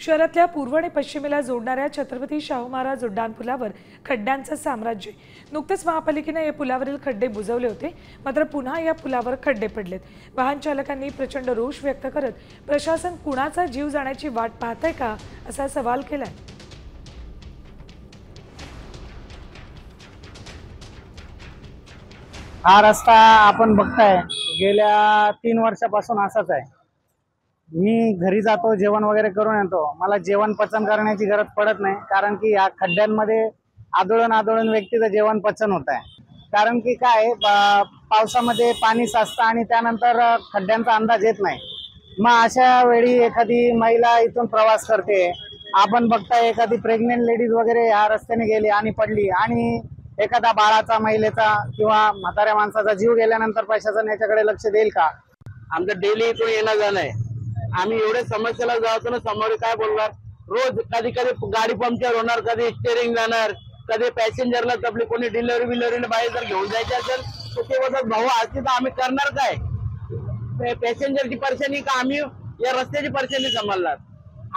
शहरातल्या पूर्व आणि पश्चिमेला जोडणाऱ्या छत्रपती शाहू महाराज उड्डाणपुलावर खड्ड्यांचं साम्राज्य। नुकतेच महापालिकेने या पुलावरील खड्डे बुजवले होते, मात्र पुन्हा या पुलावर खड्डे पडलेत। वाहन चालकांनी प्रचंड रोष व्यक्त करत प्रशासन कुणाचा जीव जाण्याची वाट पाहतंय का असा सवाल केलाय। हा रस्ता आपण बघताय गेल्या 3 वर्षापासून असाच आहे। मी घरी जातो, जेवण वगैरे करून येतो, मला जेवण पचन करण्याची गरज पडत नाही, कारण की या खड्ड्यांमध्ये आदळून व्यक्तीचं जेवण पचन होत आहे। कारण की काय पावसामध्ये पाणी साचतं आणि त्यानंतर खड्ड्यांचा अंदाज येत नाही। मग अशा वेळी एखादी महिला इथून प्रवास करते, आपण बघताय एखादी प्रेग्नेंट लेडीज वगैरे या रस्त्याने गेली आणि पडली, आणि एखादा बाळाचा, महिलेचा किंवा म्हाताऱ्या माणसाचा जीव गेल्यानंतर प्रशासन याच्याकडे लक्ष देईल का? आमचं डेली इथून येणं जाणं आहे। आम्ही एवढे समस्येला जातो ना, समोर काय बोलणार। रोज कधी गाडी पंक्चर होणार, कधी स्टेअरिंग जाणार, कधी पॅसेंजरला तपली, कोणी डिलिव्हरीला बाहेर जर घेऊन जायचे असेल तर ते बोलतात भाऊ असते तर आम्ही करणार काय? पॅसेंजरची परेशानी का आम्ही या रस्त्याची परेशानी सांभाळणार?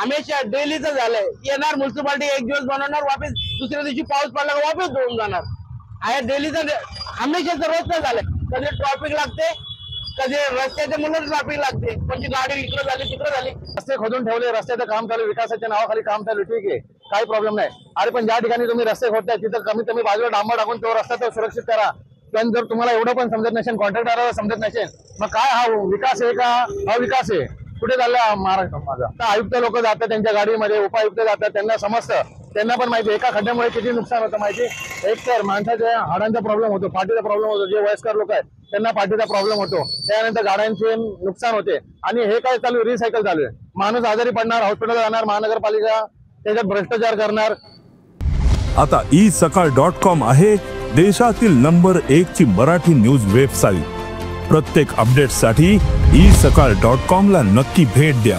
हमेशा डेलीच झालंय। येणार म्युन्सिपालिटी एक दिवस बनवणार, वापस दुसऱ्या दिवशी पाऊस पडला का वापस धुवून जाणार। आहे डेलीच, हमेशाच रोजच झालंय। कधी ट्रॉफिक लागते, कधी रस्त्याच्या मुलं ट्रॅफिक लागते, म्हणजे गाडी इकडे झाली तिकडे झाली। रस्ते खोदून ठेवले, रस्त्याचं काम चालू, विकासाच्या नावाखाली काम चालू, ठीक आहे, काही प्रॉब्लेम नाही। अरे पण ज्या ठिकाणी तुम्ही रस्ते खोदताय तिथं कमीत कमी बाजूला डांबर टाकून तो रस्ता तो सुरक्षित करा। पण जर तुम्हाला एवढं पण समजत नसेल, कॉन्ट्रॅक्टरला समजत नसेल, मग काय हा विकास आहे का अविकास आहे? कुठे चालला महाराष्ट्र माझा? आयुक्त लोक जातात त्यांच्या गाडीमध्ये, उपायुक्त जातात, त्यांना समजतं, त्यांना पण माहिती एका खड्ड्यामुळे किती नुकसान होतं माहिती। एक तर माणसाच्या हाडांचा प्रॉब्लेम होतो, पाठीचा प्रॉब्लेम होतो, जे वयस्कर लोक आहेत त्यांना पाठीचा प्रॉब्लेम होतो, त्यानंतर गाड्यांचे नुकसान होते। आणि हे काय चालू, रिसायकल चालू आहे। माणूस आजारी पडणार, हॉस्पिटल जाणार, महानगरपालिका त्याच्यात भ्रष्टाचार करणार। आता isakal.com आहे देशातील नंबर 1 ची मराठी न्यूज वेबसाईट। प्रत्येक अपडेटसाठी isakal.com ला नक्की भेट द्या।